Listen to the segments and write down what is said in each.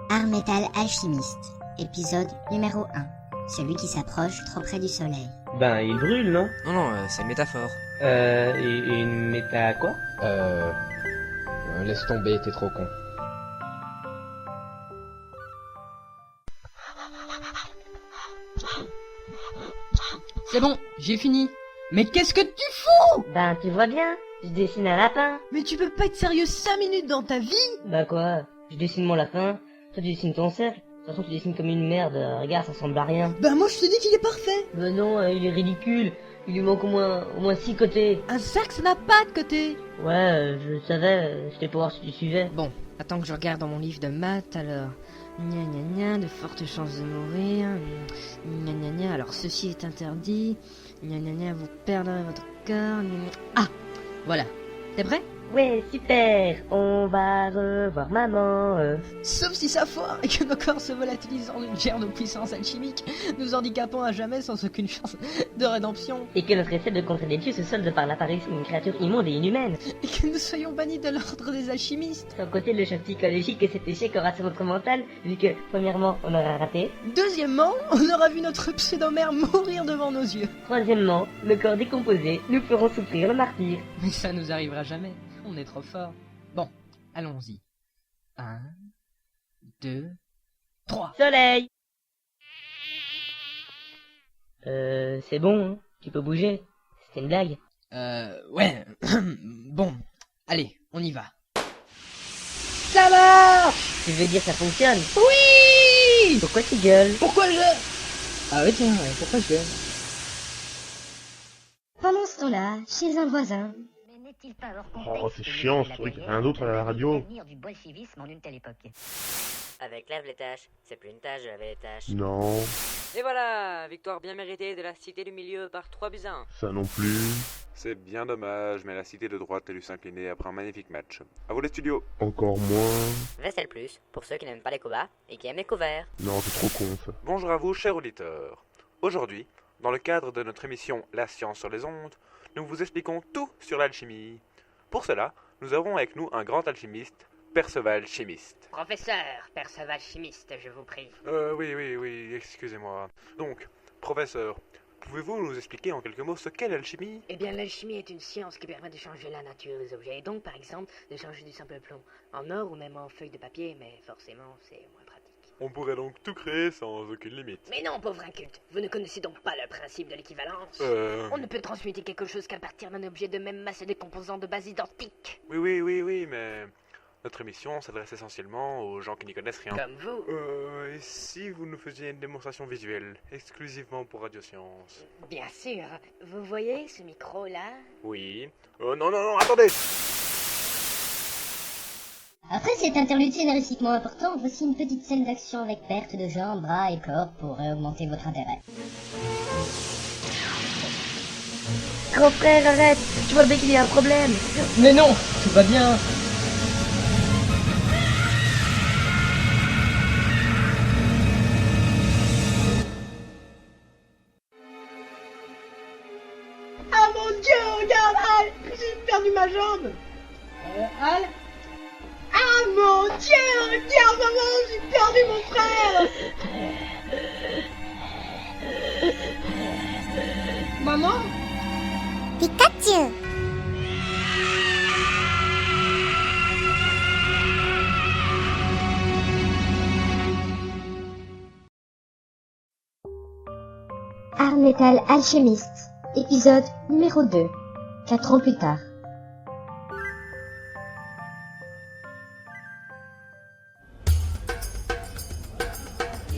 Art Metal Alchimiste, épisode numéro 1. Celui qui s'approche trop près du soleil. Ben, il brûle, non? Non, c'est une métaphore. Et une méta quoi? Laisse tomber, t'es trop con. C'est bon, j'ai fini. Mais qu'est-ce que tu fous? Ben, tu vois bien, je dessine un lapin. Mais tu peux pas être sérieux 5 minutes dans ta vie? Bah quoi? Je dessine mon lapin, toi tu dessines ton cercle. De toute façon, tu dessines comme une merde. Regarde, ça ressemble à rien. Bah moi je te dis qu'il est parfait. Ben non, il est ridicule. Il lui manque au moins 6 côtés. Un cercle ça n'a pas de côté. Ouais, je le savais. C'était pour voir si tu suivais. Bon, attends que je regarde dans mon livre de maths alors. Gna gna gna, de fortes chances de mourir. Gna gna gna, alors ceci est interdit. Gna gna gna, vous perdrez votre corps. Gna gna. Ah, voilà. T'es prêt? Ouais, super. On va revoir maman. Sauf si ça foire et que nos corps se volatilisent dans une guerre de puissance alchimique, nous handicapant à jamais sans aucune chance de rédemption. Et que notre essai de contrer des dieux se solde par l'apparition d'une créature immonde et inhumaine. Et que nous soyons bannis de l'ordre des alchimistes. Sans côté le choc psychologique que cet échec aura sur notre mental, vu que, premièrement, on aura raté. Deuxièmement, on aura vu notre pseudo-mère mourir devant nos yeux. Troisièmement, le corps décomposé, nous ferons souffrir le martyr. Mais ça nous arrivera jamais. On est trop fort. Bon, allons-y. 1, 2, 3. Soleil! C'est bon, hein, tu peux bouger. C'était une blague. Ouais. Bon, allez, on y va. Ça marche! Tu veux dire ça fonctionne? Oui! Pourquoi tu gueules? Pourquoi je... Ah oui, tiens, pourquoi je... Pendant ce temps-là, chez un voisin, Oh, c'est chiant ce truc, rien d'autre à la radio. Avec lève les tâches, c'est plus une tâche de laver les tâches. Non, Et voilà, victoire bien méritée de la Cité du Milieu par 3 buts à 1. ça non plus. C'est bien dommage, mais la Cité de droite a dû s'incliner après un magnifique match. À vous les studios. Encore moins. Vaisselle plus, pour ceux qui n'aiment pas les combats et qui aiment les couverts. Non, c'est trop con ça. Bonjour à vous, chers auditeurs. Aujourd'hui, dans le cadre de notre émission La science sur les ondes, nous vous expliquons tout sur l'alchimie. Pour cela, nous avons avec nous un grand alchimiste, Perceval Chimiste. Professeur, Perceval Chimiste, je vous prie. Oui, excusez-moi. Donc, professeur, pouvez-vous nous expliquer en quelques mots ce qu'est l'alchimie? Eh bien, l'alchimie est une science qui permet de changer la nature des objets, et donc, par exemple, de changer du simple plomb en or ou même en feuille de papier, mais forcément, c'est moins pratique. On pourrait donc tout créer sans aucune limite. Mais non, pauvre inculte, vous ne connaissez donc pas le principe de l'équivalence. On ne peut transmuter quelque chose qu'à partir d'un objet de même masse et de composants de base identiques. Oui, mais notre émission s'adresse essentiellement aux gens qui n'y connaissent rien. Comme vous. Et si vous nous faisiez une démonstration visuelle, exclusivement pour Radioscience? Bien sûr. Vous voyez ce micro-là? Oui. Non, attendez! après cet interlude scénaristiquement important, voici une petite scène d'action avec perte de jambes, bras et corps pour augmenter votre intérêt. Grand frère, arrête! Tu vois bien qu'il y a un problème! Mais non, tout va bien. Ah mon Dieu, regarde, Al, j'ai perdu ma jambe. Al? Ah mon Dieu, regarde maman, j'ai perdu mon frère. Maman? Pikachu! Art Metal Alchimiste, épisode numéro 2, 4 ans plus tard.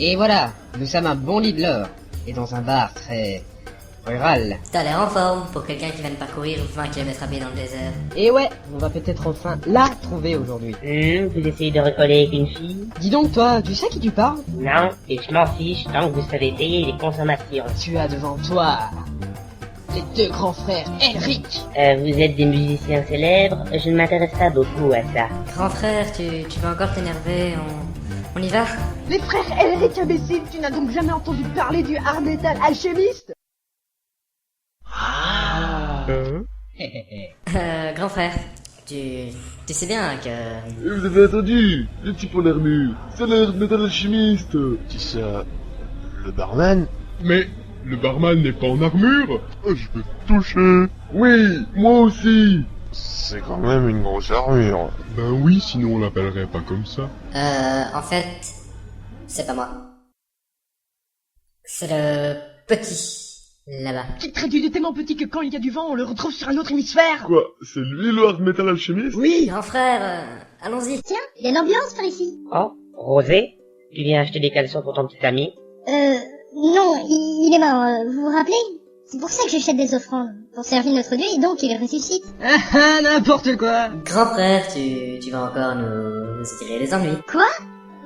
Et voilà, nous sommes un bon lit de l'or, et dans un bar très rural. T'as l'air en forme pour quelqu'un qui vient de parcourir 20 km à pied dans le désert. Et ouais, on va peut-être enfin la trouver aujourd'hui. Vous essayez de recoller avec une fille? Dis donc toi, tu sais à qui tu parles? Non, et je m'en fiche tant que vous savez payer les consommations. Tu as devant toi les deux grands frères Elric. Vous êtes des musiciens célèbres, je ne m'intéresse pas beaucoup à ça. Grand frère, tu vas encore t'énerver, on y va? Les frères Elric imbécile, tu n'as donc jamais entendu parler du Art Metal Alchimiste? Grand frère, Tu sais bien que... Et vous avez entendu, le type en armure, c'est l'air de métal alchimiste. C'est ça... le barman? Mais le barman n'est pas en armure. Je peux te toucher. Oui, moi aussi. C'est quand même une grosse armure. Ben oui, sinon on l'appellerait pas comme ça. En fait... C'est pas moi. C'est le petit... là-bas. Tu traites il est tellement petit que quand il y a du vent, on le retrouve sur un autre hémisphère. Quoi, c'est lui le hard metal alchimiste? Oui. Grand frère, allons-y. Tiens, il y a l'ambiance par ici. Oh, Rosé, tu viens acheter des caleçons pour ton petit ami? Non, il est mort, vous vous rappelez? C'est pour ça que j'achète des offrandes. Pour servir notre dieu et donc il ressuscite. Ah, n'importe quoi. Grand frère, tu vas encore nous tirer les ennuis. Quoi?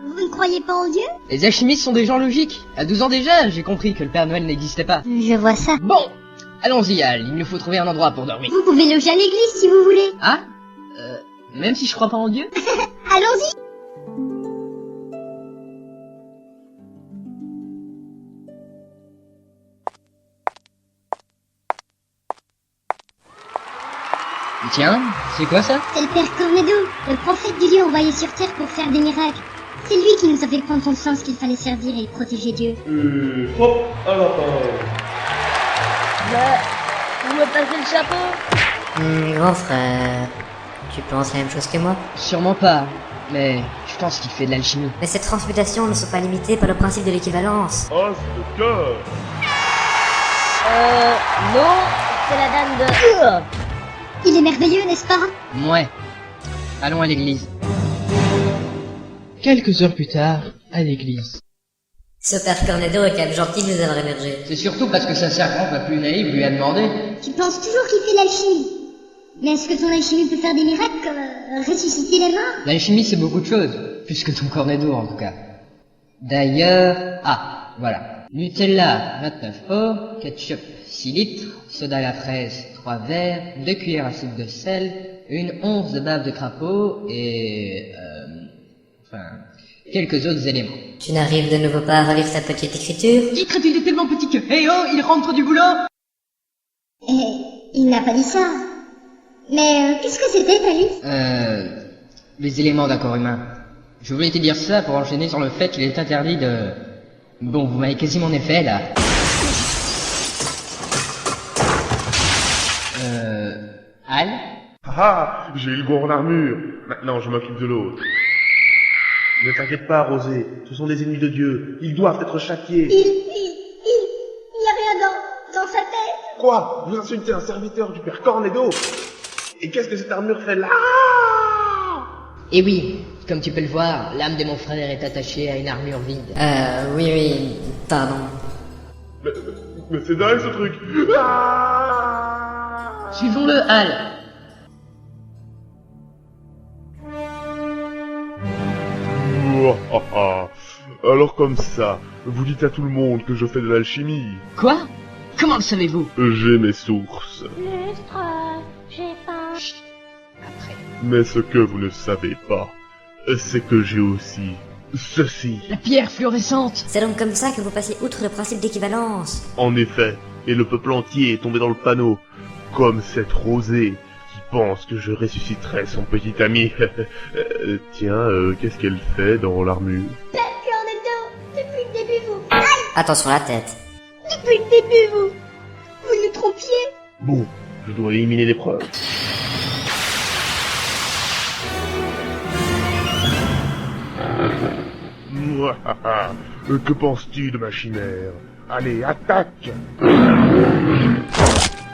Vous ne croyez pas en Dieu? Les alchimistes sont des gens logiques. À 12 ans déjà, j'ai compris que le Père Noël n'existait pas. Je vois ça. Bon, allons-y Al, il nous faut trouver un endroit pour dormir. Vous pouvez loger à l'église si vous voulez. Ah même si je crois pas en Dieu? Allons-y. Tiens, c'est quoi ça? C'est le Père Cornedo, le prophète du Dieu envoyé sur Terre pour faire des miracles. C'est lui qui nous a fait prendre conscience qu'il fallait servir et protéger Dieu. Hop, à la parole. Vous me passez le chapeau? Grand frère, tu penses la même chose que moi? Sûrement pas, mais je pense qu'il fait de l'alchimie. Mais ces transmutations ne sont pas limitées par le principe de l'équivalence. Ah, c'est le cœur. Non, c'est la dame de... Il est merveilleux, n'est-ce pas? Ouais. Allons à l'église. Quelques heures plus tard, à l'église. Ce Père Cornedo est quand même gentil de nous avoir émergés. C'est surtout parce que sa servante la plus naïve lui a demandé. Tu penses toujours qu'il fait l'alchimie. Mais est-ce que ton alchimie peut faire des miracles comme ressusciter les morts? L'alchimie c'est beaucoup de choses, plus que ton cornedo en tout cas. D'ailleurs... Ah, voilà. Nutella, 29 pots, ketchup, 6 litres, soda à la fraise, 3 verres, 2 cuillères à soupe de sel, une once de bave de crapaud et... enfin... quelques autres éléments. Tu n'arrives de nouveau pas à relire ta petite écriture? Il traite il est tellement petit que... Hey oh, il rentre du boulot. Il n'a pas dit ça. Mais qu'est-ce que c'était, Thalys? Les éléments d'un corps humain. Je voulais te dire ça pour enchaîner sur le fait qu'il est interdit de... Bon, vous m'avez quasiment en effet, là. Al? Ah, j'ai eu le goût en armure. Maintenant, je m'occupe de l'autre. Ne t'inquiète pas, Rosé, ce sont des ennemis de Dieu. Ils doivent être châtiés. Il n'y a rien dans sa tête. Quoi? Vous insultez un serviteur du Père Cornedo? Et qu'est-ce que cette armure fait là? Et oui, comme tu peux le voir, l'âme de mon frère est attachée à une armure vide. Oui, pardon. Mais c'est dingue ce truc. Ah! Suivons-le, Al. Alors comme ça, vous dites à tout le monde que je fais de l'alchimie. Quoi? Comment le savez-vous? J'ai mes sources. J'ai faim. Mais ce que vous ne savez pas, c'est que j'ai aussi ceci. La pierre fluorescente. C'est donc comme ça que vous passez outre le principe d'équivalence. En effet, et le peuple entier est tombé dans le panneau, comme cette Rosée qui pense que je ressusciterai son petit ami. Tiens, qu'est-ce qu'elle fait dans l'armure? Père Cornedo, depuis le début, vous... Attention la tête. Depuis le début, vous nous trompiez. Bon, je dois éliminer les preuves. Que penses-tu de ma chimère? Allez, attaque!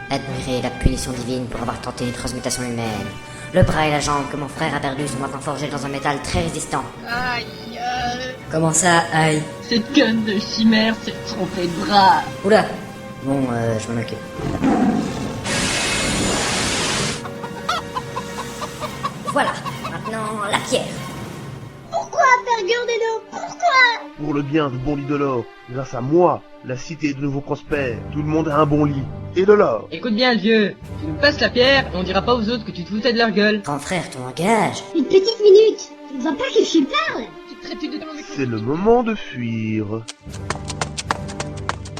Admirez la punition divine pour avoir tenté une transmutation humaine. Le bras et la jambe que mon frère a perdu sont maintenant forgés dans un métal très résistant. Aïe, Comment ça, aïe? cette conne de chimère s'est trompée de bras. Oula. Bon, je m'en occupe. Voilà, maintenant la pierre. Pourquoi, Père Cornedo? Pourquoi? Pour le bien de bon lit de l'or, grâce à moi, la cité est de nouveau prospère. Tout le monde a un bon lit. Et de l'or. Écoute bien, le vieux. Tu nous passes la pierre et on dira pas aux autres que tu te foutais de leur gueule. Grand frère, ton langage. Une petite minute. Tu ne vois pas que je parle? Tu traites de... C'est le moment de fuir.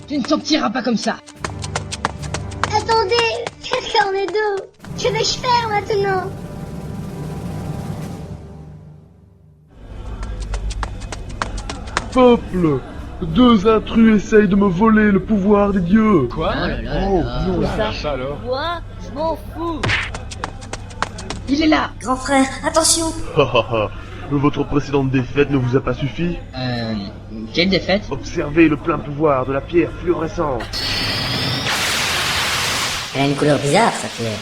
Tu ne sortiras pas comme ça. Attendez, Père Cornedo. Que vais-je faire maintenant? peuple! 2 intrus essayent de me voler le pouvoir des dieux! Quoi? Oh là là Oh, là. non. Ça alors? Moi, je m'en fous. Il est là! Grand frère, attention! Ha ha ha! Votre précédente défaite ne vous a pas suffi? Quelle défaite? Observez le plein pouvoir de la pierre fluorescente. Elle a une couleur bizarre, sa pierre.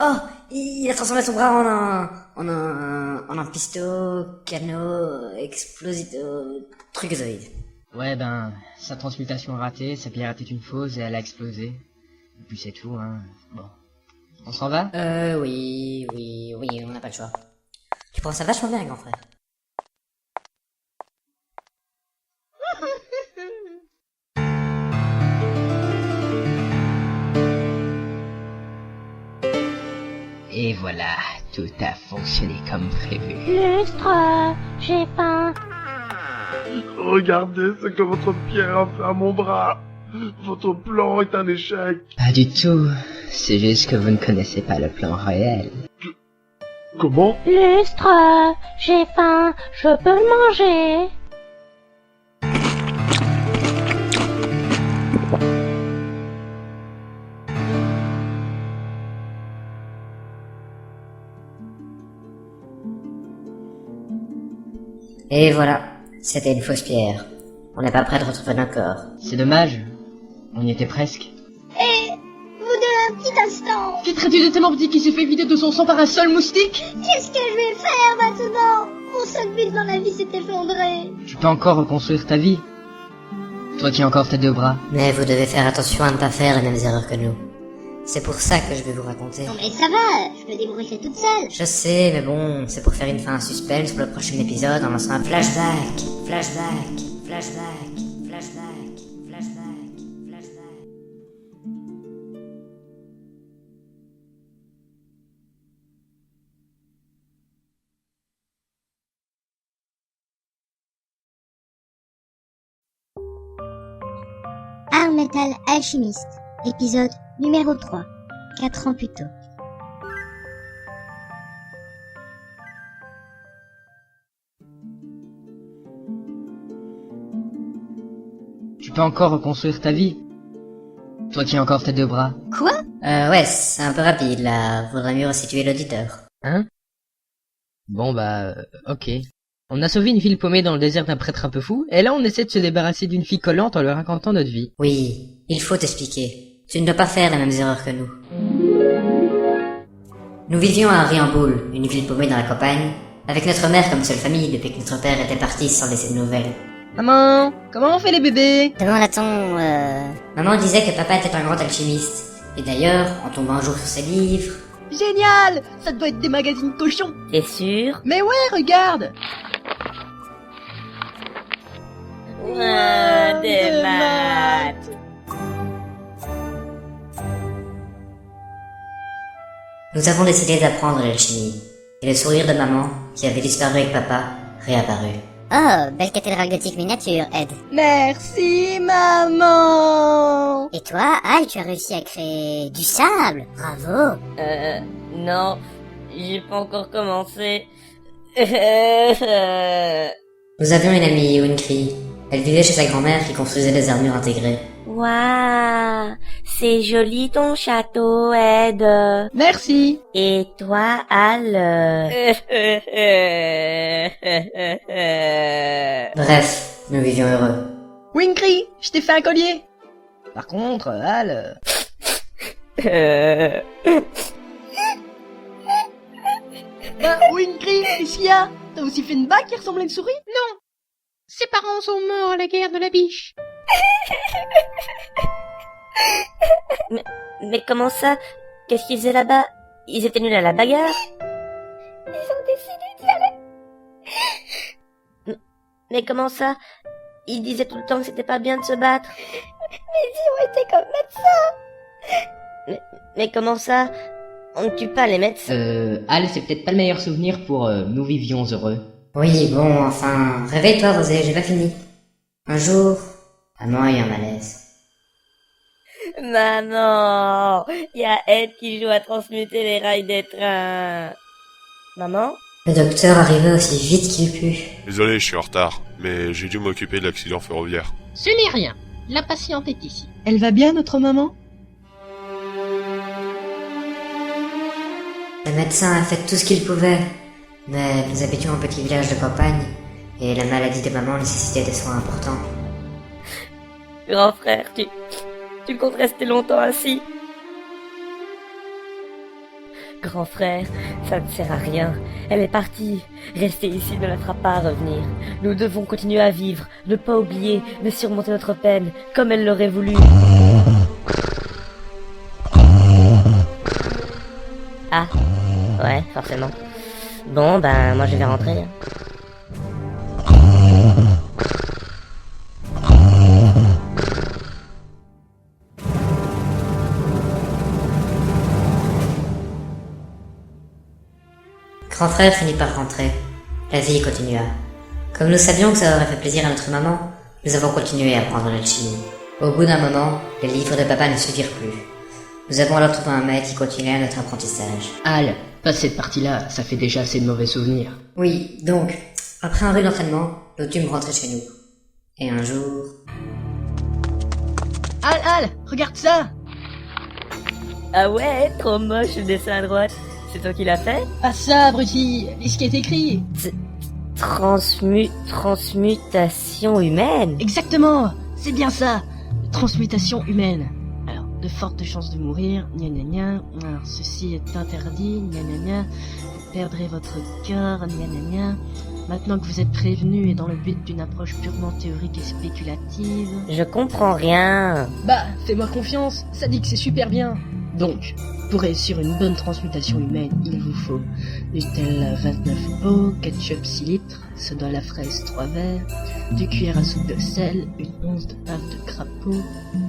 Oh, il a transformé son bras en un pisto, canot, explosito, trucozoïde. Ouais ben, sa transmutation ratée, sa pierre était une fausse et elle a explosé. Et puis c'est tout, hein. Bon. On s'en va? Oui, on n'a pas le choix. Tu prends ça vachement bien, grand frère. Et voilà, tout a fonctionné comme prévu. Lustre, j'ai faim. Regardez ce que votre pierre a fait à mon bras. Votre plan est un échec. Pas du tout. C'est juste que vous ne connaissez pas le plan réel. Comment? Lustre, j'ai faim. Je peux le manger. Et voilà, c'était une fausse pierre. On n'est pas prêt de retrouver nos corps. C'est dommage. On y était presque. Vous deux, un petit instant. Qu'est-ce de tellement petit qui s'est fait vider de son sang par un seul moustique? Qu'est-ce que je vais faire maintenant? Mon seul but dans la vie s'est effondré. Tu peux encore reconstruire ta vie. Toi qui as encore tes 2 bras. Mais vous devez faire attention à ne pas faire les mêmes erreurs que nous. C'est pour ça que je vais vous raconter. Non mais ça va, je me débrouillerai toute seule. Je sais, mais bon, c'est pour faire une fin à suspense pour le prochain épisode en lançant un flashback. Flashback, flashback, flashback, flashback, flashback. Art Metal Alchimiste, épisode numéro 3, 4 ans plus tôt. Tu peux encore reconstruire ta vie. Toi qui as encore tes 2 bras. Quoi? Ouais, c'est un peu rapide là, faudrait mieux resituer l'auditeur. Hein? Bon bah, ok. On a sauvé une fille paumée dans le désert d'un prêtre un peu fou, et là on essaie de se débarrasser d'une fille collante en lui racontant notre vie. Oui, il faut t'expliquer. Tu ne dois pas faire les mêmes erreurs que nous. Nous vivions à Riamboul, une ville paumée dans la campagne, avec notre mère comme seule famille depuis que notre père était parti sans laisser de nouvelles. Maman, comment on fait les bébés? Demande-t-on, Maman disait que papa était un grand alchimiste. Et d'ailleurs, en tombant un jour sur ses livres... Génial! Ça doit être des magazines cochons! T'es sûr? Mais ouais, regarde! Des maths. Nous avons décidé d'apprendre l'alchimie. Et le sourire de maman, qui avait disparu avec papa, réapparut. Oh, belle cathédrale gothique miniature, Ed. Merci, maman! Et toi, Al, tu as réussi à créer du sable. Bravo. Non, j'ai pas encore commencé. Nous avions une amie, Winkry. Elle vivait chez sa grand-mère qui construisait des armures intégrées. Waouh, c'est joli ton château, Ed. Merci! Et toi, Al, Bref, nous vivions heureux. Winkry, je t'ai fait un collier! Par contre, Al... Bah, Winkry, qu'est-ce qu'il y a? T'as aussi fait une bague qui ressemble à une souris? Non! Ses parents sont morts à la guerre de la biche. mais comment ça? Qu'est-ce qu'ils faisaient là-bas? Ils étaient nuls à la bagarre? Ils ont décidé d'y aller. Mais comment ça? Ils disaient tout le temps que c'était pas bien de se battre. Mais ils ont été comme médecins. Mais comment ça? On ne tue pas les médecins. Al, c'est peut-être pas le meilleur souvenir pour nous vivions heureux. Oui, bon, enfin, réveille-toi, Rosé, j'ai pas fini. Un jour, maman a eu un malaise. Maman, y a Ed qui joue à transmuter les rails des trains. Maman, Le docteur arrivait aussi vite qu'il put. Désolé, je suis en retard, mais j'ai dû m'occuper de l'accident ferroviaire. Ce n'est rien. La patiente est ici. Elle va bien, notre maman? Le médecin a fait tout ce qu'il pouvait, mais nous habitions un petit village de campagne, et la maladie de maman nécessitait des soins importants. Grand frère, tu comptes rester longtemps ainsi? Grand frère, ça ne sert à rien. Elle est partie. Rester ici ne la fera pas revenir. Nous devons continuer à vivre, ne pas oublier, mais surmonter notre peine, comme elle l'aurait voulu. Ah, ouais, forcément. Bon, ben, moi je vais rentrer. Grand frère finit par rentrer. La vie continua. Comme nous savions que ça aurait fait plaisir à notre maman, nous avons continué à apprendre l'alchimie. Au bout d'un moment, les livres de papa ne suffirent plus. Nous avons alors trouvé un maître qui continuait notre apprentissage. Al, passe cette partie-là, ça fait déjà assez de mauvais souvenirs. Oui, donc, après un rude entraînement, nous dûmes rentrer chez nous. Et un jour... Al, regarde ça! Ah ouais, trop moche le dessin à droite. C'est toi qui l'as fait? Pas ça, abruti! Lis ce qui est écrit! Transmutation humaine? Exactement! C'est bien ça! Transmutation humaine. Alors, de fortes chances de mourir, gna gna gna. Alors, ceci est interdit, gna gna gna. Vous perdrez votre cœur, gna gna gna. Maintenant que vous êtes prévenu et dans le but d'une approche purement théorique et spéculative... Je comprends rien. Bah, fais-moi confiance, ça dit que c'est super bien. Donc, pour réussir une bonne transmutation humaine, il vous faut Nutella 29 pots, ketchup 6 litres, soda à la fraise 3 verres, 2 cuillères à soupe de sel, une once de pâte de crapaud...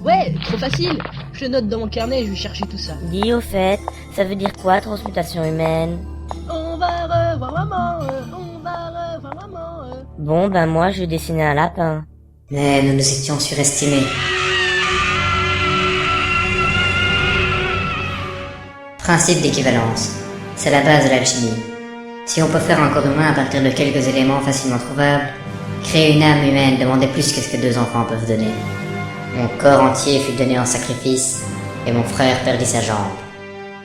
Ouais, trop facile! Je note dans mon carnet et je vais chercher tout ça. Dis au fait, ça veut dire quoi transmutation humaine? On va revoir maman, on va revoir maman. Bon, ben moi je vais dessiner un lapin. Mais nous nous étions surestimés. Principe d'équivalence. C'est la base de l'alchimie. Si on peut faire un corps humain à partir de quelques éléments facilement trouvables, créer une âme humaine demandait plus que ce que 2 enfants peuvent donner. Mon corps entier fut donné en sacrifice, et mon frère perdit sa jambe.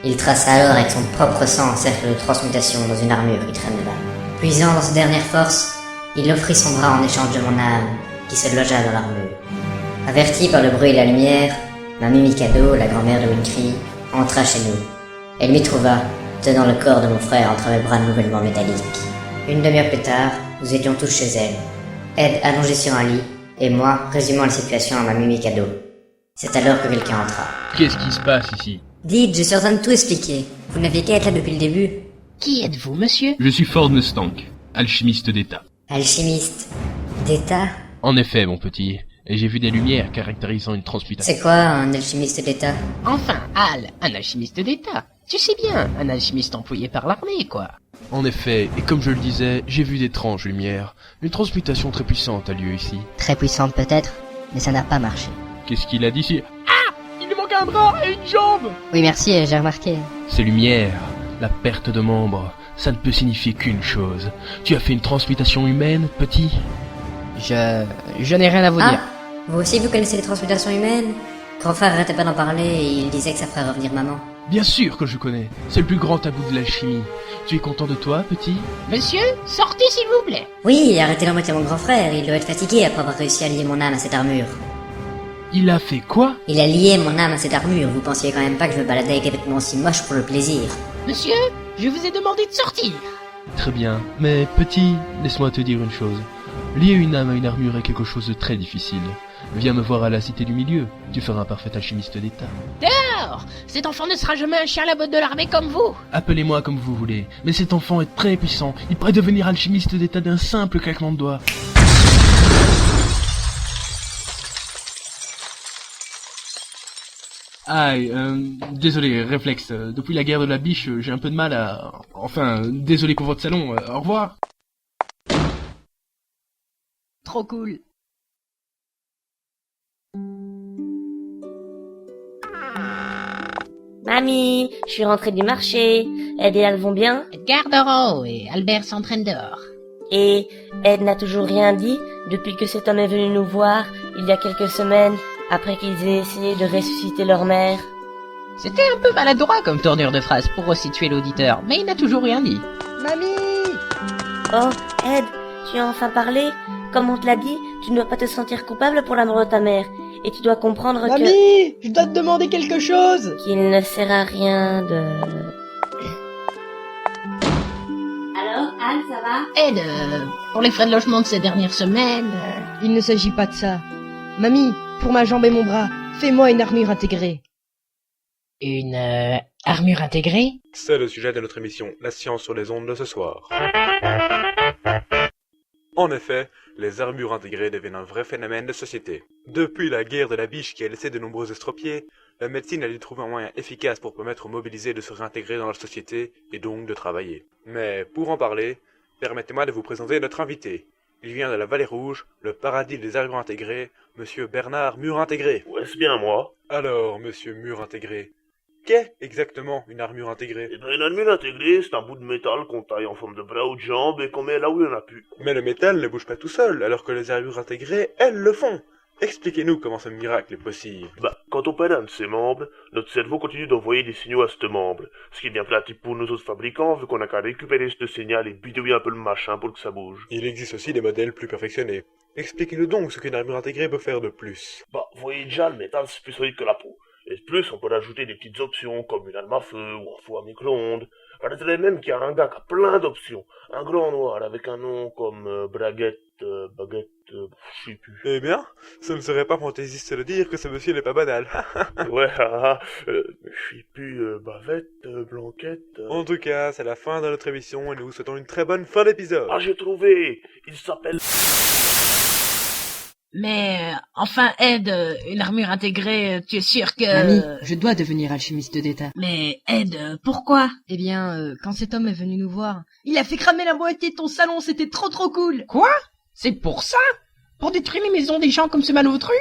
Il traça alors avec son propre sang un cercle de transmutation dans une armure qui traînait là. Puisant dans ses dernières forces, il offrit son bras en échange de mon âme, qui se logea dans l'armure. Avertie par le bruit et la lumière, ma Mimikado, la grand-mère de Winkry, entra chez nous. Elle m'y trouva, tenant le corps de mon frère entre mes bras nouvellement métalliques. Une demi-heure plus tard, nous étions tous chez elle. Ed allongé sur un lit, et moi résumant la situation à ma Mimikado. C'est alors que quelqu'un entra. Qu'est-ce qui se passe ici? Dites, je suis en train de tout expliquer. Vous n'aviez qu'à être là depuis le début. Qui êtes-vous, monsieur? Je suis Ford Mustang, alchimiste d'État. Alchimiste d'État? En effet, mon petit, et j'ai vu des lumières caractérisant une transmutation. C'est quoi un alchimiste d'État? Enfin, Al, un alchimiste d'État. Tu sais bien, un alchimiste employé par l'armée, quoi. En effet, et comme je le disais, j'ai vu d'étranges lumières. Une transmutation très puissante a lieu ici. Très puissante peut-être, mais ça n'a pas marché. Qu'est-ce qu'il a dit ici? Ah! Il lui manque un bras et une jambe! Oui merci, j'ai remarqué. Ces lumières, la perte de membres, ça ne peut signifier qu'une chose. Tu as fait une transmutation humaine, petit? Je n'ai rien à vous dire. Vous aussi vous connaissez les transmutations humaines? Grand frère arrêtait pas d'en parler et il disait que ça ferait revenir maman. Bien sûr que je connais. C'est le plus grand tabou de l'alchimie. Tu es content de toi, petit? Monsieur, sortez s'il vous plaît. Oui, arrêtez d'embêter mon grand frère, il doit être fatigué après avoir réussi à lier mon âme à cette armure. Il a fait quoi? Il a lié mon âme à cette armure, vous pensiez quand même pas que je me baladais avec des vêtements aussi moches pour le plaisir. Monsieur, je vous ai demandé de sortir. Très bien, mais petit, laisse-moi te dire une chose. Lier une âme à une armure est quelque chose de très difficile. Viens me voir à la Cité du Milieu, tu feras un parfait alchimiste d'État. Dehors! Cet enfant ne sera jamais un chien à la botte de l'armée comme vous. Appelez-moi comme vous voulez, mais cet enfant est très puissant. Il pourrait devenir alchimiste d'État d'un simple claquement de doigts. Aïe, désolé, réflexe. Depuis la guerre de la biche, j'ai un peu de mal à... Enfin, désolé pour votre salon, au revoir. Trop cool. Mamie, je suis rentrée du marché. Ed et Al vont bien? Edgar dort et Albert s'entraîne dehors. Et Ed n'a toujours rien dit depuis que cet homme est venu nous voir il y a quelques semaines après qu'ils aient essayé de ressusciter leur mère. C'était un peu maladroit comme tournure de phrase pour resituer l'auditeur, mais il n'a toujours rien dit. Mamie! Oh, Ed, tu as enfin parlé? Comme on te l'a dit, tu ne dois pas te sentir coupable pour la mort de ta mère. Et tu dois comprendre Mamie, je dois te demander quelque chose. Qu'il ne sert à rien de... Alors, Anne, ça va? Ed, pour les frais de logement de ces dernières semaines... Il ne s'agit pas de ça. Mamie, pour ma jambe et mon bras, fais-moi une armure intégrée. Une armure intégrée? C'est le sujet de notre émission La science sur les ondes de ce soir. En effet, les armures intégrées deviennent un vrai phénomène de société. Depuis la guerre de la biche qui a laissé de nombreux estropiés, la médecine a dû trouver un moyen efficace pour permettre aux mobilisés de se réintégrer dans la société et donc de travailler. Mais pour en parler, permettez-moi de vous présenter notre invité. Il vient de la Vallée Rouge, le paradis des armures intégrées, Monsieur Bernard Mur Intégré. Ouais, c'est bien moi. Alors, Monsieur Mur Intégré, qu'est exactement une armure intégrée? Eh ben, une armure intégrée, c'est un bout de métal qu'on taille en forme de bras ou de jambes et qu'on met là où il n'y en a plus. Mais le métal ne bouge pas tout seul, alors que les armures intégrées, elles le font. Expliquez-nous comment ce miracle est possible. Bah, quand on perd un de ses membres, notre cerveau continue d'envoyer des signaux à ce membre. Ce qui est bien pratique pour nous autres fabricants, vu qu'on n'a qu'à récupérer ce signal et bidouiller un peu le machin pour que ça bouge. Il existe aussi des modèles plus perfectionnés. Expliquez-nous donc ce qu'une armure intégrée peut faire de plus. Bah, vous voyez déjà, le métal c'est plus solide que la peau. Et de plus, on peut rajouter des petites options comme une arme à feu ou un four à micro-ondes. Paraîtrait même qu'il y a un gars qui a plein d'options. Un grand noir avec un nom comme Baguette, je sais plus. Eh bien, ce ne serait pas fantaisiste de dire que ce monsieur n'est pas banal. Ouais, je sais plus, Bavette, Blanquette... En tout cas, c'est la fin de notre émission et nous vous souhaitons une très bonne fin d'épisode. Ah, j'ai trouvé! Il s'appelle... Mais, enfin, Ed, une armure intégrée, tu es sûr que... Mamie, je dois devenir alchimiste d'État. Mais, Ed, pourquoi? Eh bien, quand cet homme est venu nous voir, il a fait cramer la moitié de ton salon, c'était trop cool. Quoi? C'est pour ça? Pour détruire les maisons des gens comme ce malotru?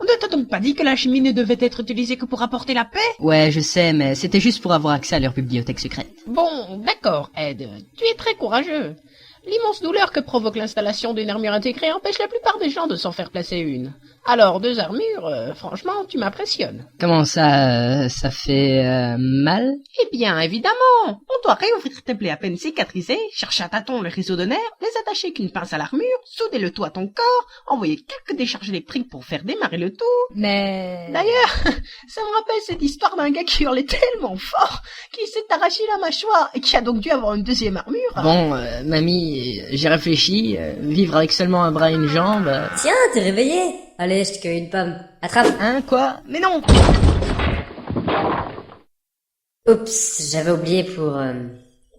On ne t'a donc pas dit que la chimie ne devait être utilisée que pour apporter la paix? Ouais, je sais, mais c'était juste pour avoir accès à leur bibliothèque secrète. Bon, d'accord, Ed, tu es très courageux. L'immense douleur que provoque l'installation d'une armure intégrée empêche la plupart des gens de s'en faire placer une. Alors, 2 armures, franchement, tu m'impressionnes. Comment ça, ça fait mal? Eh bien, évidemment, on doit réouvrir tes plaies à peine cicatrisées, chercher à tâtons le réseau de nerfs, les attacher avec une pince à l'armure, souder le tout à ton corps, envoyer quelques décharges électriques pour faire démarrer le tout. Mais... D'ailleurs, ça me rappelle cette histoire d'un gars qui hurlait tellement fort qu'il s'est arraché la mâchoire et qui a donc dû avoir une 2e armure. Bon, mamie, j'ai réfléchi, vivre avec seulement un bras et une jambe... Tiens, t'es réveillé? Allez, je te cueille une pomme. Attrape. Hein, quoi? Mais non! Oups, j'avais oublié pour...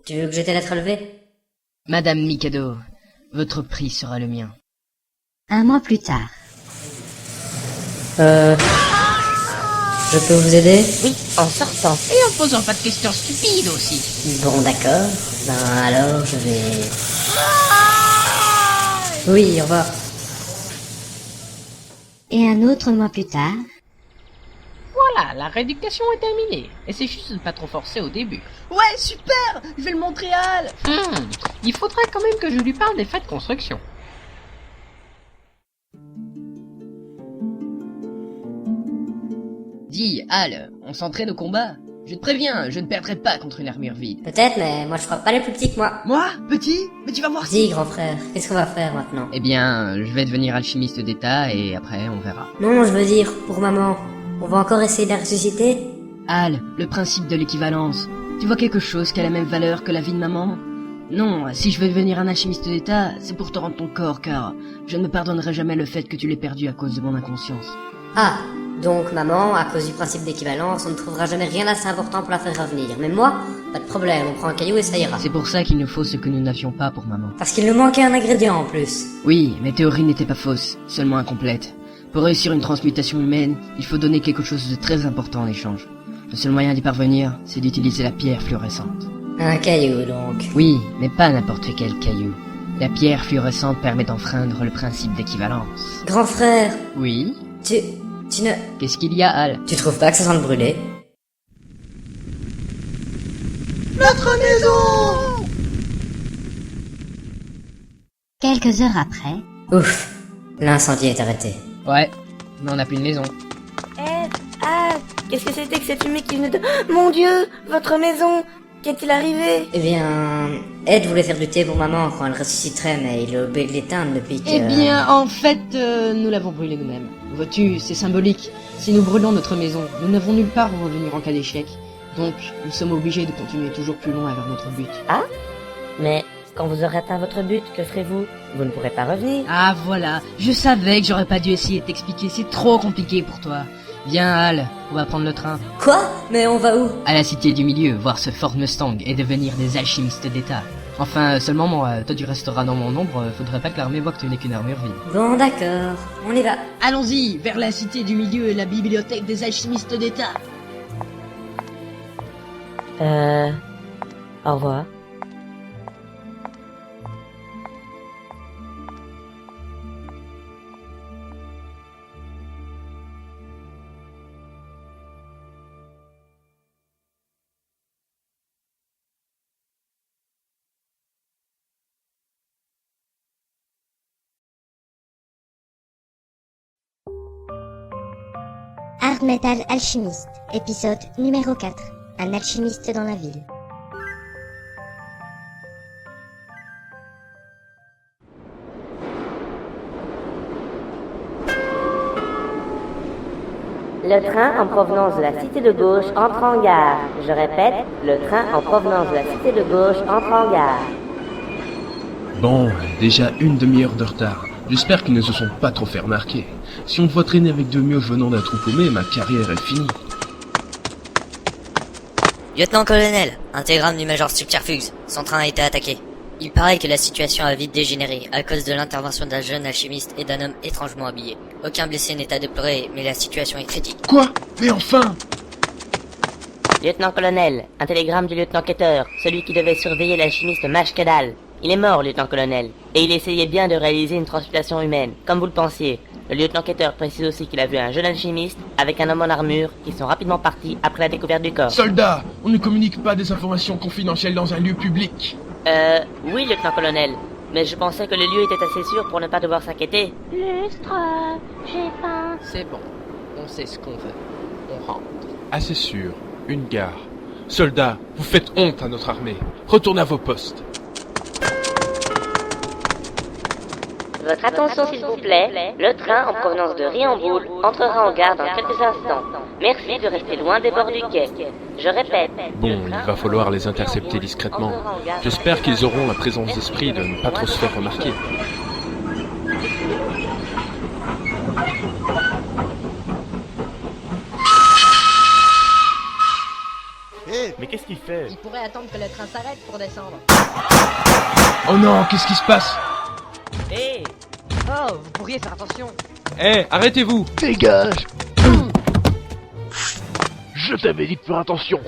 Tu veux que je t'aide à te relever? Madame Mikado, votre prix sera le mien. 1 mois plus tard. Je peux vous aider? Oui, en sortant. Et en posant pas de questions stupides aussi. Bon, d'accord. Ben alors, je vais... Oui, au revoir. Et 1 autre mois plus tard. Voilà, la rééducation est terminée. Et c'est juste de ne pas trop forcer au début. Ouais, super! Je vais le montrer à Al! Il faudrait quand même que je lui parle des frais de construction. Dis, Al, on s'entraîne au combat? Je te préviens, je ne perdrai pas contre une armure vide. Peut-être, mais moi je frappe pas les plus petits que moi. Moi? Petit? Mais tu vas voir Dis, grand frère, qu'est-ce qu'on va faire maintenant? Eh bien, je vais devenir alchimiste d'État et après on verra. Non, je veux dire, pour maman, on va encore essayer de la ressusciter? Al, le principe de l'équivalence. Tu vois quelque chose qui a la même valeur que la vie de maman? Non, si je veux devenir un alchimiste d'État, c'est pour te rendre ton corps, car je ne me pardonnerai jamais le fait que tu l'aies perdu à cause de mon inconscience. Ah, donc maman, à cause du principe d'équivalence, on ne trouvera jamais rien d'assez important pour la faire revenir. Mais moi, pas de problème, on prend un caillou et ça ira. C'est pour ça qu'il nous faut ce que nous n'avions pas pour maman. Parce qu'il nous manquait un ingrédient en plus. Oui, mes théories n'étaient pas fausses, seulement incomplètes. Pour réussir une transmutation humaine, il faut donner quelque chose de très important en échange. Le seul moyen d'y parvenir, c'est d'utiliser la pierre fluorescente. Un caillou donc. Oui, mais pas n'importe quel caillou. La pierre fluorescente permet d'enfreindre le principe d'équivalence. Grand frère. Oui? Tu ne... Qu'est-ce qu'il y a, Al? Tu trouves pas que ça sent le brûler? Notre maison! Quelques heures après... Ouf, l'incendie est arrêté. Ouais, mais on n'a plus de maison. Qu'est-ce que c'était que cette fumée qui venait de... Mon Dieu, votre maison! Qu'est-il arrivé? Eh bien, Ed voulait faire du thé pour maman quand elle ressusciterait, mais il a oublié de l'éteindre depuis que... Eh bien, en fait, nous l'avons brûlé nous-mêmes. Vois-tu, c'est symbolique. Si nous brûlons notre maison, nous n'avons nulle part où revenir en cas d'échec. Donc, nous sommes obligés de continuer toujours plus loin vers notre but. Ah? Mais quand vous aurez atteint votre but, que ferez-vous? Vous ne pourrez pas revenir. Ah voilà, je savais que j'aurais pas dû essayer de t'expliquer, c'est trop compliqué pour toi. Viens Al, on va prendre le train. Quoi? Mais on va où? À la Cité du Milieu, voir ce Ford Mustang et devenir des alchimistes d'État. Enfin, seulement moi, toi tu resteras dans mon ombre, faudrait pas que l'armée voit que tu n'es qu'une armure vide. Bon d'accord, on y va. Allons-y, vers la Cité du Milieu et la bibliothèque des alchimistes d'État. Au revoir. Art Metal Alchimiste, épisode numéro 4. Un alchimiste dans la ville. Le train en provenance de la cité de gauche entre en gare. Je répète, le train en provenance de la cité de gauche entre en gare. Bon, déjà une demi-heure de retard. J'espère qu'ils ne se sont pas trop fait remarquer. Si on doit traîner avec deux mioches venant d'un trou paumé, ma carrière est finie. Lieutenant-colonel, intégramme du Major Subterfuge. Son train a été attaqué. Il paraît que la situation a vite dégénéré à cause de l'intervention d'un jeune alchimiste et d'un homme étrangement habillé. Aucun blessé n'est à déplorer, mais la situation est critique. Quoi? Mais enfin! Lieutenant-colonel, un télégramme du lieutenant-quêteur, celui qui devait surveiller l'alchimiste Mashkadal. Il est mort, lieutenant-colonel, et il essayait bien de réaliser une transmutation humaine, comme vous le pensiez. Le lieutenant-quêteur précise aussi qu'il a vu un jeune alchimiste avec un homme en armure qui sont rapidement partis après la découverte du corps. Soldats, on ne communique pas des informations confidentielles dans un lieu public. Oui, lieutenant-colonel, mais je pensais que le lieu était assez sûr pour ne pas devoir s'inquiéter. Lustre, j'ai faim. C'est bon, on sait ce qu'on veut. On rentre. Assez sûr, une gare. Soldats, vous faites honte à notre armée. Retournez à vos postes. Votre attention s'il vous plaît, le train en provenance de Riamboul entrera en gare dans quelques instants. Merci de rester loin des bords du quai. Je répète. Bon, il va falloir les intercepter discrètement. J'espère qu'ils auront la présence d'esprit de ne pas trop se faire remarquer. Hé, mais qu'est-ce qu'il fait? Il pourrait attendre que le train s'arrête pour descendre. Oh non, qu'est-ce qui se passe? Hé! Oh, vous pourriez faire attention. Eh, arrêtez-vous! Dégage! Je t'avais dit de faire attention.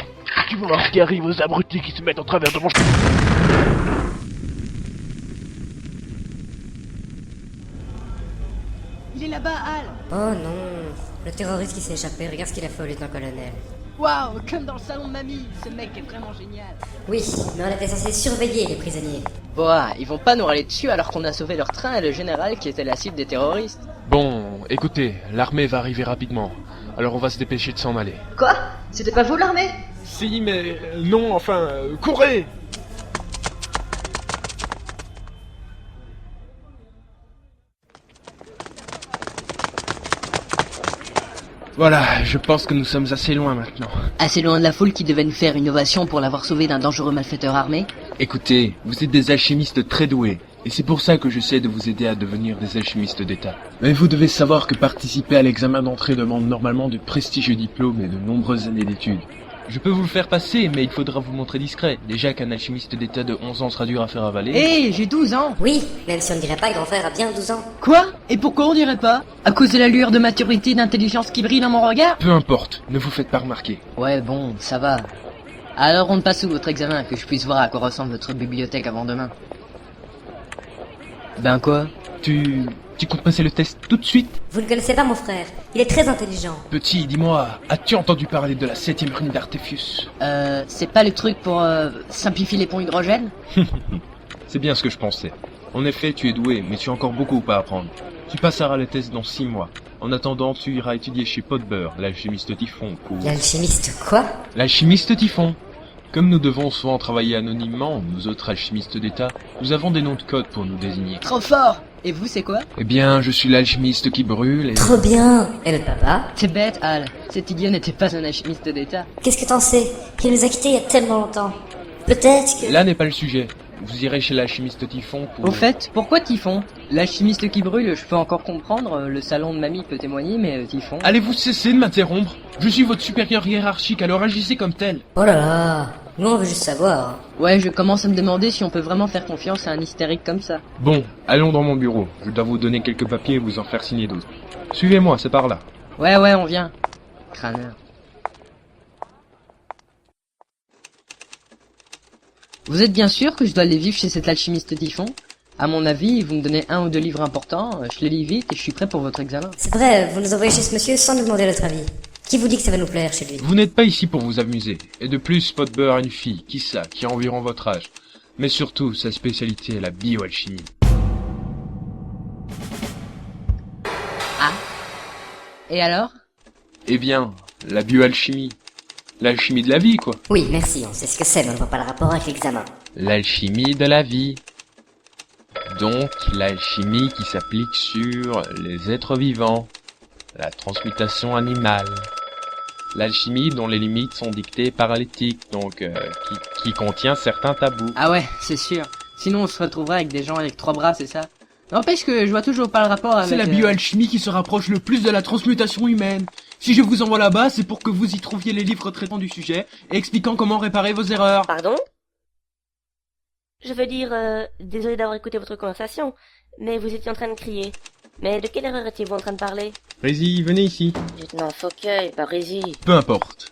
Tu vas voir ce qui arrive aux abrutis qui se mettent en travers de mon... Il est là-bas, Al. Oh non, le terroriste qui s'est échappé, regarde ce qu'il a fait au lieutenant-colonel. Waouh, comme dans le salon de mamie. Ce mec est vraiment génial. Oui, mais on était censé surveiller les prisonniers. Boah, ils vont pas nous râler dessus alors qu'on a sauvé leur train et le général qui était la cible des terroristes. Bon, écoutez, l'armée va arriver rapidement. Alors on va se dépêcher de s'en aller. Quoi? C'était pas vous l'armée? Si, mais... non, enfin... courez! Voilà, je pense que nous sommes assez loin maintenant. Assez loin de la foule qui devait nous faire une ovation pour l'avoir sauvé d'un dangereux malfaiteur armé. Écoutez, vous êtes des alchimistes très doués, et c'est pour ça que j'essaie de vous aider à devenir des alchimistes d'État. Mais vous devez savoir que participer à l'examen d'entrée demande normalement de prestigieux diplômes et de nombreuses années d'études. Je peux vous le faire passer, mais il faudra vous montrer discret. Déjà qu'un alchimiste d'État de 11 ans sera dur à faire avaler. Hé, j'ai 12 ans. Oui, même si on ne dirait pas que grand frère a bien 12 ans. Quoi? Et pourquoi on dirait pas? À cause de la lueur de maturité et d'intelligence qui brille dans mon regard? Peu importe, ne vous faites pas remarquer. Ouais, bon, ça va. Alors on passe où votre examen, que je puisse voir à quoi ressemble votre bibliothèque avant demain. Ben quoi? Tu Tu comptes passer le test tout de suite? Vous ne connaissez pas mon frère. Il est très intelligent. Petit, dis-moi, as-tu entendu parler de la 7ème rune d'Artefus? C'est pas le truc pour simplifier les ponts hydrogène? C'est bien ce que je pensais. En effet, tu es doué, mais tu as encore beaucoup à apprendre. Tu passeras les tests dans 6 mois. En attendant, tu iras étudier chez Potber, l'alchimiste Typhon, pour... L'alchimiste quoi? L'alchimiste Typhon. Comme nous devons souvent travailler anonymement, nous autres alchimistes d'État, nous avons des noms de code pour nous désigner. Trop fort! Et vous, c'est quoi? Eh bien, je suis l'alchimiste qui brûle et... Trop bien! Et le papa? T'es bête, Al. Cet idiot n'était pas un alchimiste d'État. Qu'est-ce que t'en sais? Il nous a quittés il y a tellement longtemps. Peut-être que... Là n'est pas le sujet. Vous irez chez l'alchimiste Typhon pour... Au fait, pourquoi Typhon? L'alchimiste qui brûle, je peux encore comprendre, le salon de mamie peut témoigner, mais Typhon... Allez-vous cesser de m'interrompre? Je suis votre supérieur hiérarchique, alors agissez comme tel. Oh là là! Nous on veut juste savoir. Ouais, je commence à me demander si on peut vraiment faire confiance à un hystérique comme ça. Bon, allons dans mon bureau. Je dois vous donner quelques papiers et vous en faire signer d'autres. Suivez-moi, c'est par là. Ouais, on vient. Crâneur. Vous êtes bien sûr que je dois aller vivre chez cet alchimiste Typhon? À mon avis, vous me donnez 1 ou 2 livres importants, je les lis vite et je suis prêt pour votre examen. C'est vrai, vous nous envoyez chez ce monsieur sans nous demander notre avis. Qui vous dit que ça va nous plaire chez lui? Vous n'êtes pas ici pour vous amuser. Et de plus, Potber a une fille, qui a environ votre âge. Mais surtout, sa spécialité est la bioalchimie. Ah? Et alors? Eh bien, la bioalchimie. L'alchimie de la vie, quoi. Oui, merci, on sait ce que c'est, mais on ne voit pas le rapport avec l'examen. L'alchimie de la vie. Donc, l'alchimie qui s'applique sur les êtres vivants. La transmutation animale. L'alchimie dont les limites sont dictées par l'éthique, donc qui contient certains tabous. Ah ouais, c'est sûr. Sinon on se retrouverait avec des gens avec 3 bras, c'est ça? N'empêche que je vois toujours pas le rapport avec... C'est la bioalchimie qui se rapproche le plus de la transmutation humaine. Si je vous envoie là-bas, c'est pour que vous y trouviez les livres traitant du sujet et expliquant comment réparer vos erreurs. Pardon? Je veux dire, désolé d'avoir écouté votre conversation, mais vous étiez en train de crier. Mais de quelle erreur étiez-vous en train de parler? Rézy, venez ici. Lieutenant Fauqueuil, pas Rézy. Peu importe.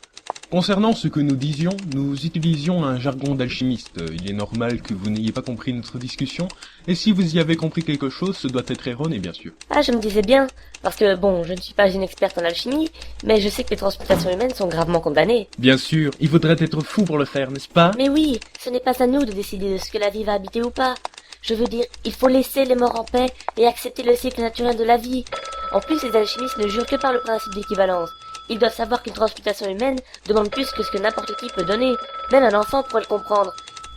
Concernant ce que nous disions, nous utilisions un jargon d'alchimiste. Il est normal que vous n'ayez pas compris notre discussion, et si vous y avez compris quelque chose, ce doit être erroné, bien sûr. Ah, je me disais bien, parce que bon, je ne suis pas une experte en alchimie, mais je sais que les transmutations humaines sont gravement condamnées. Bien sûr, il faudrait être fou pour le faire, n'est-ce pas? Mais oui, ce n'est pas à nous de décider de ce que la vie va habiter ou pas. Je veux dire, il faut laisser les morts en paix et accepter le cycle naturel de la vie. En plus, les alchimistes ne jurent que par le principe d'équivalence. Ils doivent savoir qu'une transmutation humaine demande plus que ce que n'importe qui peut donner. Même un enfant pourrait le comprendre.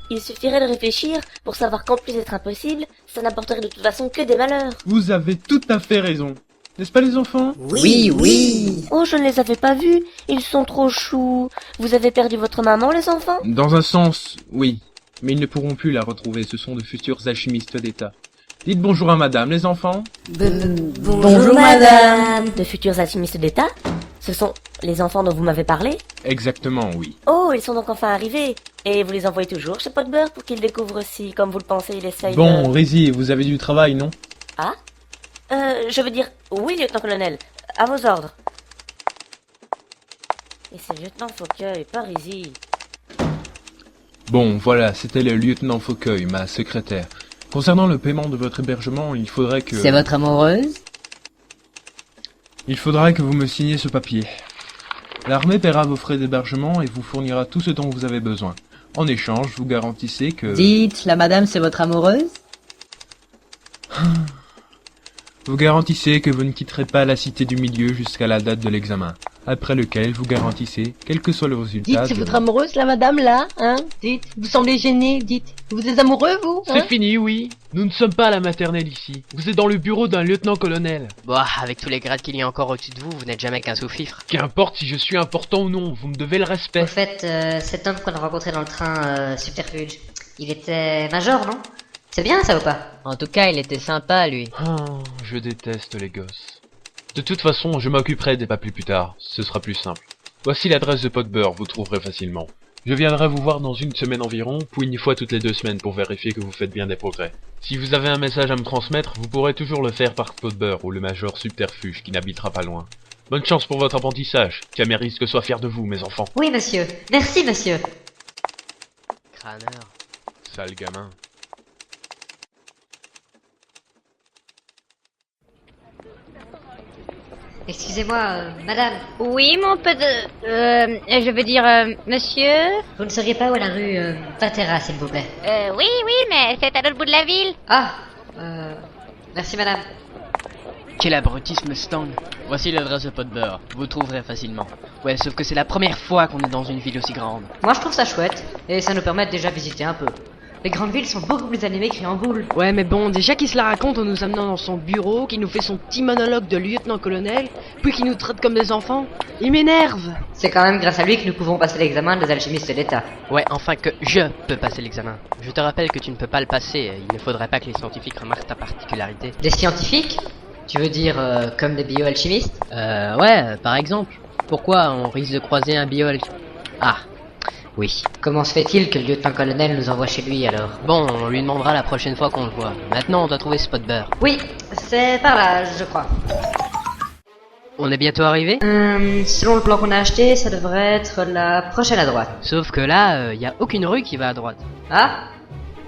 Il suffirait de réfléchir pour savoir qu'en plus d'être impossible, ça n'apporterait de toute façon que des malheurs. Vous avez tout à fait raison. N'est-ce pas les enfants? Oui. Oh, je ne les avais pas vus. Ils sont trop choux. Vous avez perdu votre maman, les enfants? Dans un sens, oui. Mais ils ne pourront plus la retrouver, ce sont de futurs alchimistes d'État. Dites bonjour à madame, les enfants. Bonjour madame. De futurs alchimistes d'État? Ce sont les enfants dont vous m'avez parlé? Exactement, oui. Oh, ils sont donc enfin arrivés. Et vous les envoyez toujours chez Potber pour qu'ils découvrent si, comme vous le pensez, il essaye Bon, Rézy, vous avez du travail, non? Ah? Je veux dire, oui, lieutenant-colonel, à vos ordres. Et c'est le lieutenant Fauqueuil, pas Rézy. Bon, voilà, c'était le lieutenant Fauqueuil, ma secrétaire. Concernant le paiement de votre hébergement, il faudrait que... C'est votre amoureuse? Il faudra que vous me signiez ce papier. L'armée paiera vos frais d'hébergement et vous fournira tout ce dont vous avez besoin. En échange, vous garantissez que... Dites, la madame c'est votre amoureuse? Vous garantissez que vous ne quitterez pas la cité du milieu jusqu'à la date de l'examen, après lequel vous garantissez, quel que soit le résultat... Dites, c'est votre amoureuse, la madame, là, hein? Dites, vous semblez gêné, dites. Vous êtes amoureux, vous? Hein? C'est fini, oui. Nous ne sommes pas à la maternelle ici. Vous êtes dans le bureau d'un lieutenant-colonel. Bah, avec tous les grades qu'il y a encore au-dessus de vous, vous n'êtes jamais qu'un sous-fifre. Qu'importe si je suis important ou non, vous me devez le respect. Au fait, cet homme qu'on a rencontré dans le train Subterfuge, il était major, non? C'est bien ça ou pas? En tout cas, il était sympa, lui. Oh, je déteste les gosses. De toute façon, je m'occuperai des papiers plus tard, ce sera plus simple. Voici l'adresse de Potber, vous trouverez facilement. Je viendrai vous voir dans une semaine environ, puis une fois toutes les 2 semaines pour vérifier que vous faites bien des progrès. Si vous avez un message à me transmettre, vous pourrez toujours le faire par Potber ou le major Subterfuge qui n'habitera pas loin. Bonne chance pour votre apprentissage, qu'Améris soit fier de vous, mes enfants. Oui, monsieur. Merci, monsieur. Crâneur. Sale gamin. Excusez-moi, madame. Oui, mon peu de... je veux dire, monsieur. Vous ne seriez pas où à la rue Patera, s'il vous plaît? Oui, mais c'est à l'autre bout de la ville. Ah, merci madame. Quel abrutisme, Stang. Voici l'adresse de pot de beurre. Vous trouverez facilement. Ouais, sauf que c'est la première fois qu'on est dans une ville aussi grande. Moi je trouve ça chouette, et ça nous permet de déjà visiter un peu. Les grandes villes sont beaucoup plus animées que Riamboul. Ouais, mais bon, déjà qu'il se la raconte en nous amenant dans son bureau, qu'il nous fait son petit monologue de lieutenant-colonel, puis qu'il nous traite comme des enfants, il m'énerve. C'est quand même grâce à lui que nous pouvons passer l'examen des alchimistes d'État. Ouais, enfin que je peux passer l'examen. Je te rappelle que tu ne peux pas le passer. Il ne faudrait pas que les scientifiques remarquent ta particularité. Des scientifiques? Tu veux dire comme des bioalchimistes? Ouais, par exemple. Pourquoi on risque de croiser un bioalchimiste? Ah, oui. Comment se fait-il que le lieutenant-colonel nous envoie chez lui alors? Bon, on lui demandera la prochaine fois qu'on le voit. Maintenant, on doit trouver ce pot de beurre. Oui, c'est par là, je crois. On est bientôt arrivé? Selon le plan qu'on a acheté, ça devrait être la prochaine à droite. Sauf que là, y a aucune rue qui va à droite. Ah?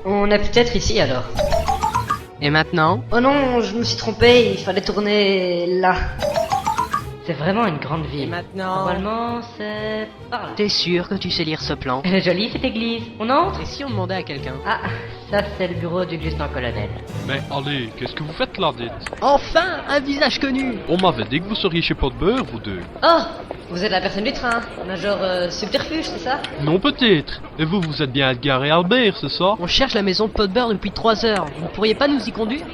On est peut-être ici alors. Et maintenant? Oh non, je me suis trompé, il fallait tourner là. C'est vraiment une grande ville. Et maintenant? Normalement, c'est par là. T'es sûr que tu sais lire ce plan? Elle est jolie cette église. On entre? Et si on demandait à quelqu'un? Ah, ça c'est le bureau du lieutenant-colonel. Mais allez, qu'est-ce que vous faites là, dites? Enfin, un visage connu! On m'avait dit que vous seriez chez Pot de Beurre, vous deux. Oh, vous êtes la personne du train. Major Subterfuge, c'est ça? Non, peut-être. Et vous, vous êtes bien Edgar et Albert, c'est ça? On cherche la maison de pot de beurre depuis 3 heures. Vous pourriez pas nous y conduire?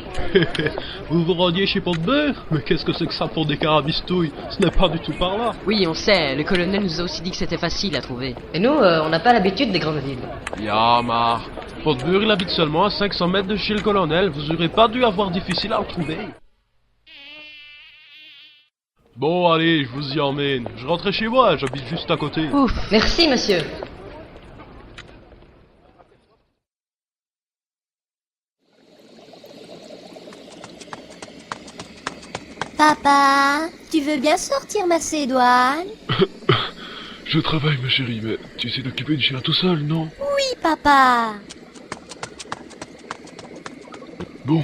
Vous vous rendiez chez Pot de Beurre? Mais qu'est-ce que c'est que ça pour des carabistouilles? Ce n'est pas du tout par là. Oui, on sait. Le colonel nous a aussi dit que c'était facile à trouver. Et nous, on n'a pas l'habitude des grandes villes. Yamar. Pot de Beurre, il habite seulement à 500 mètres de chez le colonel. Vous aurez pas dû avoir difficile à le trouver. Bon, allez, je vous y emmène. Je rentrais chez moi, j'habite juste à côté. Ouf, merci monsieur. Papa, tu veux bien sortir Macédoine? Je travaille, ma chérie, mais tu sais t'occuper du chien tout seul, non? Oui, papa. Bon,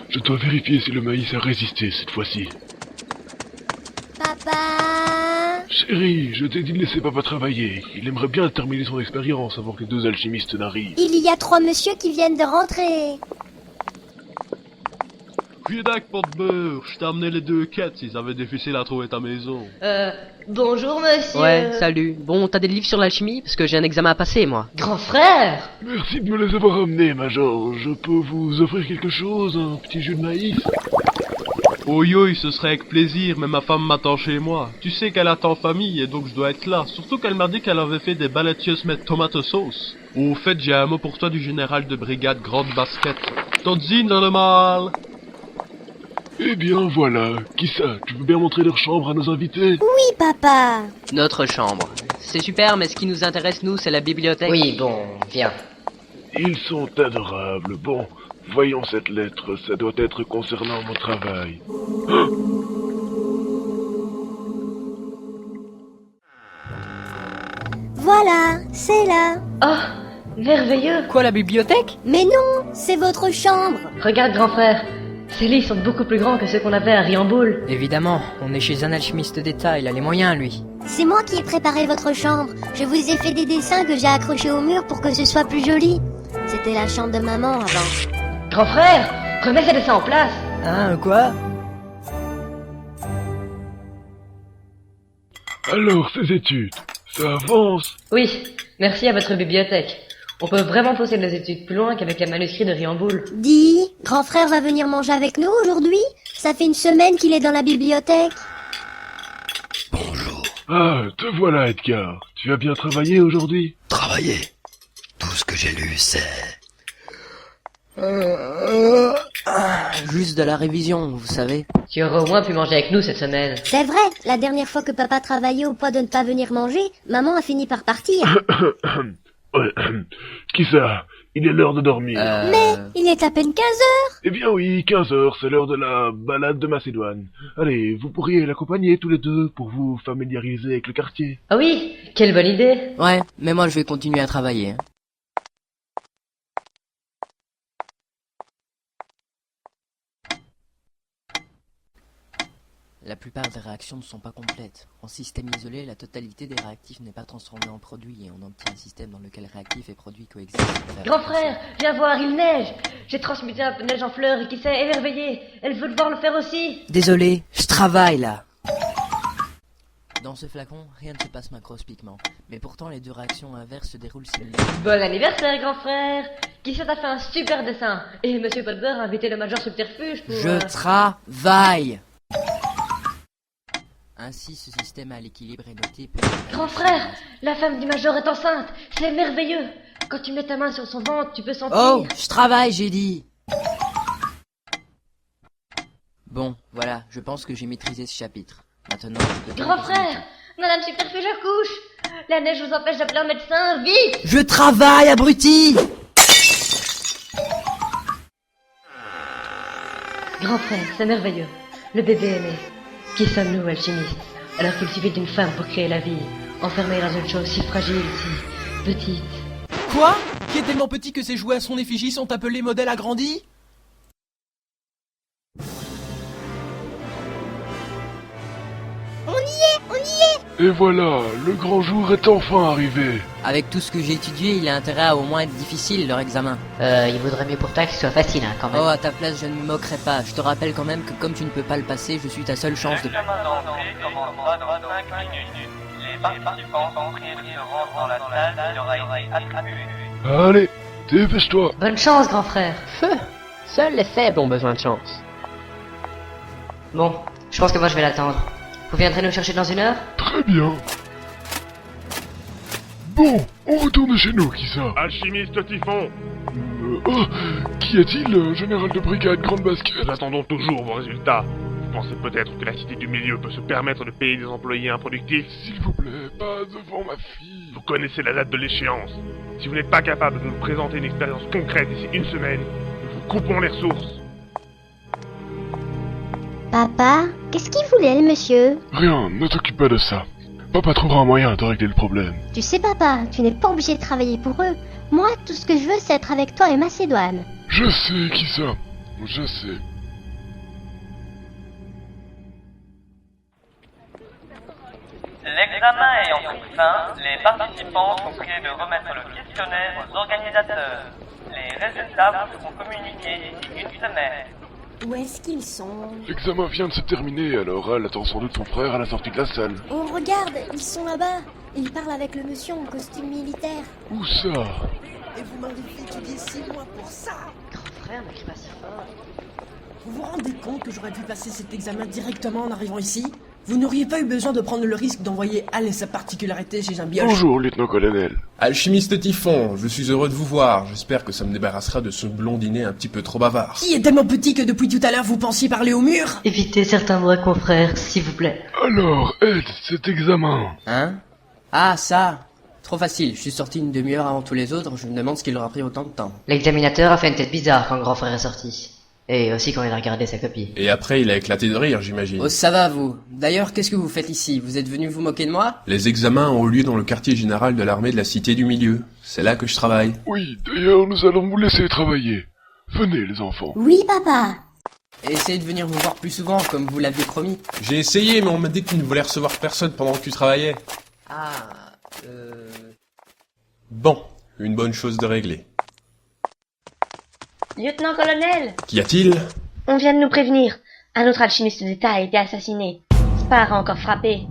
je dois vérifier si le maïs a résisté cette fois-ci. Papa. Chérie, je t'ai dit de laisser papa travailler. Il aimerait bien terminer son expérience avant que les 2 alchimistes n'arrivent. Il y a 3 messieurs qui viennent de rentrer. Cuidac, Pot de Beurre, je t'ai amené les 2 quêtes s'ils avaient difficile à trouver ta maison. Bonjour monsieur. Ouais, salut. Bon, t'as des livres sur l'alchimie? Parce que j'ai un examen à passer, moi. Grand frère. Merci de me les avoir amenés, Major. Je peux vous offrir quelque chose, un petit jus de maïs? Oui, ce serait avec plaisir, mais ma femme m'attend chez moi. Tu sais qu'elle attend famille et donc je dois être là. Surtout qu'elle m'a dit qu'elle avait fait des balettios met tomate sauce. Au fait, j'ai un mot pour toi du général de brigade Grande Basket. Todzine dans le mal. Eh bien, voilà. Qui ça? Tu veux bien montrer leur chambre à nos invités? Oui, papa. Notre chambre. C'est super, mais ce qui nous intéresse, nous, c'est la bibliothèque. Oui, bon, viens. Ils sont adorables. Bon, voyons cette lettre. Ça doit être concernant mon travail. Voilà, c'est là. Oh, merveilleux. Quoi, la bibliothèque? Mais non, c'est votre chambre. Regarde, grand frère. Ces lits sont beaucoup plus grands que ceux qu'on avait à Riamboul. Évidemment, on est chez un alchimiste d'État, il a les moyens, lui. C'est moi qui ai préparé votre chambre. Je vous ai fait des dessins que j'ai accrochés au mur pour que ce soit plus joli. C'était la chambre de maman avant. Grand frère, remets ces dessins en place. Hein, quoi? Alors, ces études, ça avance? Oui, merci à votre bibliothèque. On peut vraiment pousser nos études plus loin qu'avec les manuscrits de Riamboul. Dis, grand frère va venir manger avec nous aujourd'hui? Ça fait une semaine qu'il est dans la bibliothèque. Bonjour. Ah, te voilà, Edgar. Tu as bien travaillé aujourd'hui? Travailler. Tout ce que j'ai lu, c'est... Juste de la révision, vous savez. Tu aurais au moins pu manger avec nous cette semaine. C'est vrai, la dernière fois que papa travaillait au point de ne pas venir manger, maman a fini par partir. Qui ça? Il est l'heure de dormir. Mais il est à peine 15 heures. Eh bien oui, 15 heures, c'est l'heure de la balade de Macédoine. Allez, vous pourriez l'accompagner tous les deux pour vous familiariser avec le quartier. Ah oui, quelle bonne idée. Ouais, mais moi je vais continuer à travailler. La plupart des réactions ne sont pas complètes. En système isolé, la totalité des réactifs n'est pas transformée en produit et on obtient un système dans lequel réactifs et produits coexistent. Grand frère, viens voir, il neige. J'ai transmuté un peu de neige en fleurs et qui s'est émerveillée. Elle veut devoir le faire aussi. Désolé, je travaille là. Dans ce flacon, rien ne se passe macroscopiquement. Mais pourtant, les deux réactions inverses se déroulent simultanément. Bon anniversaire, grand frère. Qui ça t'a fait un super dessin. Et Monsieur Potber a invité le Major Subterfuge pour... Je travaille. Ainsi, ce système à l'équilibre est noté. Grand frère, la femme du Major est enceinte. C'est merveilleux. Quand tu mets ta main sur son ventre, tu peux sentir... Oh, je travaille, j'ai dit. Bon, voilà, je pense que j'ai maîtrisé ce chapitre. Maintenant... Grand frère, Madame Subterfuge accouche. La neige vous empêche d'appeler un médecin, vite. Je travaille, abruti. Grand frère, c'est merveilleux. Le bébé est né. Qui sommes-nous, alchimistes? Alors qu'il suffit d'une femme pour créer la vie, enfermée dans une chose si fragile, si petite. Quoi? Qui est tellement petit que ses jouets à son effigie sont appelés modèles agrandis? On y est. Et voilà, le grand jour est enfin arrivé. Avec tout ce que j'ai étudié, il a intérêt à au moins être difficile leur examen. Il vaudrait mieux pour toi qu'il soit facile, hein, quand même. Oh, à ta place, je ne me moquerai pas. Je te rappelle quand même que comme tu ne peux pas le passer, je suis ta seule chance de... L'examen d'entrée commencera dans 5 minutes. Les participants sont priés de rentrer dans la salle qui leur a été attribuée. Allez, dépêche-toi. Bonne chance, grand frère. Seuls les faibles ont besoin de chance. Bon, je pense que moi je vais l'attendre. Vous viendrez nous chercher dans 1 heure? Très bien. Bon, on retourne chez nous, qui ça? Alchimiste Typhon. Oh, qui est-il, général de brigade Grande Basket? Nous attendons toujours vos résultats. Vous pensez peut-être que la Cité du Milieu peut se permettre de payer des employés improductifs? S'il vous plaît, pas devant ma fille. Vous connaissez la date de l'échéance. Si vous n'êtes pas capable de nous présenter une expérience concrète d'ici 1 semaine, nous vous coupons les ressources. Papa, qu'est-ce qu'il voulait, le monsieur? Rien, ne t'occupe pas de ça. Papa trouvera un moyen de régler le problème. Tu sais, papa, tu n'es pas obligé de travailler pour eux. Moi, tout ce que je veux, c'est être avec toi et Macédoine. Je sais, qui ça? Je sais. L'examen ayant pris fin, les participants sont priés de remettre le questionnaire aux organisateurs. Les résultats vous seront communiqués d'ici 1 semaine. Où est-ce qu'ils sont? L'examen vient de se terminer, alors elle attend sans doute son frère à la sortie de la salle. Oh, regarde, ils sont là-bas. Ils parlent avec le monsieur en costume militaire. Où ça? Et vous m'avez fait étudier 6 mois pour ça? Grand frère, ne crie pas si fort. Vous vous rendez compte que j'aurais pu passer cet examen directement en arrivant ici? Vous n'auriez pas eu besoin de prendre le risque d'envoyer Al et sa particularité chez un bioche. Bonjour, lieutenant-colonel. Alchimiste Typhon, je suis heureux de vous voir. J'espère que ça me débarrassera de ce blondinet un petit peu trop bavard. Qui est tellement petit que depuis tout à l'heure vous pensiez parler au mur? Évitez certains mots, confrère, s'il vous plaît. Alors, Ed, cet examen. Hein? Ah, ça. Trop facile, je suis sorti une demi-heure avant tous les autres, je me demande ce qui leur a pris autant de temps. L'examinateur a fait une tête bizarre quand grand frère est sorti. Et aussi quand il a regardé sa copie. Et après, il a éclaté de rire, j'imagine. Oh, ça va, vous. D'ailleurs, qu'est-ce que vous faites ici? Vous êtes venu vous moquer de moi? Les examens ont lieu dans le quartier général de l'armée de la Cité du Milieu. C'est là que je travaille. Oui, d'ailleurs, nous allons vous laisser travailler. Venez, les enfants. Oui, papa. Et essayez de venir me voir plus souvent, comme vous l'aviez promis. J'ai essayé, mais on m'a dit que tu ne voulais recevoir personne pendant que tu travaillais. Bon, une bonne chose de régler. Lieutenant-colonel, Qu'y a-t-il? on vient de nous prévenir. Un autre alchimiste d'État a été assassiné. Spar a encore frappé.